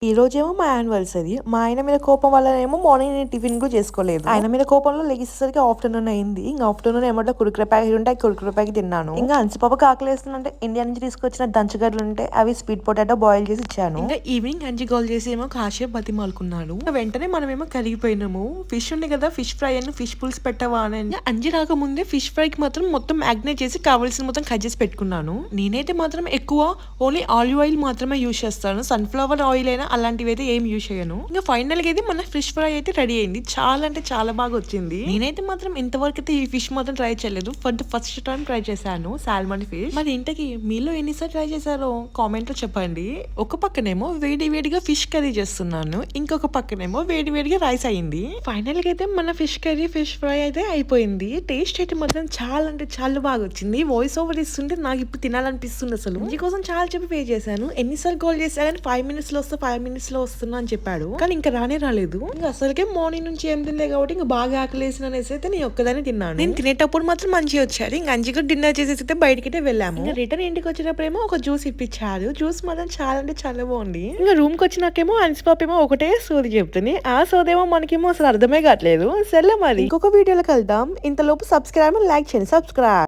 ఈ రోజేమో మా యానివర్సరీ. మా ఆయన మీద కోపం వల్లనేమో మార్నింగ్ నేను టిఫిన్ కూడా చేసుకోలేదు. ఆయన మీద కోపంలో లెగిసేసరికి ఆఫ్టర్‌నూన్ అయింది. ఇంక ఆఫ్టర్‌నూన్ ఎమ్మటే కుర్కురే ప్యాకెట్ ఉంటే ఆ కుర్కురే ప్యాకెట్ తిన్నాను. ఇంకా అంశుపాపకి ఆకలేస్తుందంటే ఇండియా నుంచి తీసుకొచ్చిన దంచుగడ్డలు ఉంటే అవి స్వీట్ పొటాటో బాయిల్ చేసి ఇచ్చాను. ఇంకా ఈవినింగ్ అంజి గోల్ చేసి ఏమో కాసేపు బతిమాలుకున్నాడు. వెంటనే మనమేమో కరిగిపోయినాము. ఫిష్ ఉంది కదా, ఫిష్ ఫ్రై అని ఫిష్ పులుసు పెట్టవా అని అంజి రాకముందే ఫిష్ ఫ్రైకి మాత్రం మొత్తం మ్యాగ్నేట్ చేసి కావాల్సిన మొత్తం కట్ చేసి పెట్టుకున్నాను. నేనైతే మాత్రం ఎక్కువ ఓన్లీ ఆలివ్ ఆయిల్ మాత్రమే యూజ్ చేస్తాను. సన్ఫ్లవర్ ఆయిల్ అయినా అలాంటివి అయితే ఏం యూజ్ చేయను. ఇంకా ఫైనల్ గా అయితే మన ఫిష్ ఫ్రై అయితే రెడీ అయింది. చాలా అంటే చాలా బాగా వచ్చింది. నేనైతే మాత్రం ఇంతవరకు అయితే ఈ ఫిష్ మాత్రం ట్రై చేయలేదు. ఫస్ట్ టైం ట్రై చేశాను సాల్మన్ ఫిష్. మరి ఇంతకి మీలో ఎన్నిసార్లు ట్రై చేశారో కామెంట్ లో చెప్పండి. ఒక పక్కనేమో వేడి వేడిగా ఫిష్ కర్రీ చేస్తున్నాను, ఇంకొక పక్కనేమో వేడి వేడిగా రైస్ అయింది. ఫైనల్ గా అయితే మన ఫిష్ కర్రీ ఫిష్ ఫ్రై అయితే అయిపోయింది. టేస్ట్ అయితే మాత్రం చాలా అంటే చాలా బాగా వచ్చింది. వాయిస్ ఓవర్ ఇస్తుంటే నాకు ఇప్పుడు తినాలనిపిస్తుంది. అసలు ఇందుకోసం చాలా చెప్పి పే చేశాను. ఎన్నిసార్లు కాల్ చేశా కానీ 5 minutes లో వస్తా 5 minutes లో వస్తున్నా అని చెప్పాడు. కానీ ఇంకా రానే రాలేదు. ఇంకా అసలుకే మార్నింగ్ నుంచి ఏం తినలే కాబట్టి ఇంకా బాగా ఆకలేసిన అనేసి అయితే నేను ఒక్కదాన్ని తిన్నాను. నేను తినేటప్పుడు మాత్రం మంచిగా వచ్చారు. ఇంకా అంచిగా డిన్నర్ చేసేసి అయితే బయటకి వెళ్ళాము. ఇంకా రిటర్న్ ఇంటికి వచ్చేటప్పుడేమో ఒక జ్యూస్ ఇప్పించారు. జ్యూస్ మాత్రం చాలా అంటే చాలా బాగుంది. ఇంకా రూమ్ కి వచ్చినాకేమో అంచిపాప ఏమో ఒకటే సోది చెప్తుంది. ఆ సోదేమో మనకేమో అసలు అర్థమే కావట్లేదు. సరే మరి ఇంకొక వీడియోలో కలుద్దాం. ఇంతలోపు సబ్స్క్రైబ్ లైక్ చేయండి. సబ్స్క్రైబ్.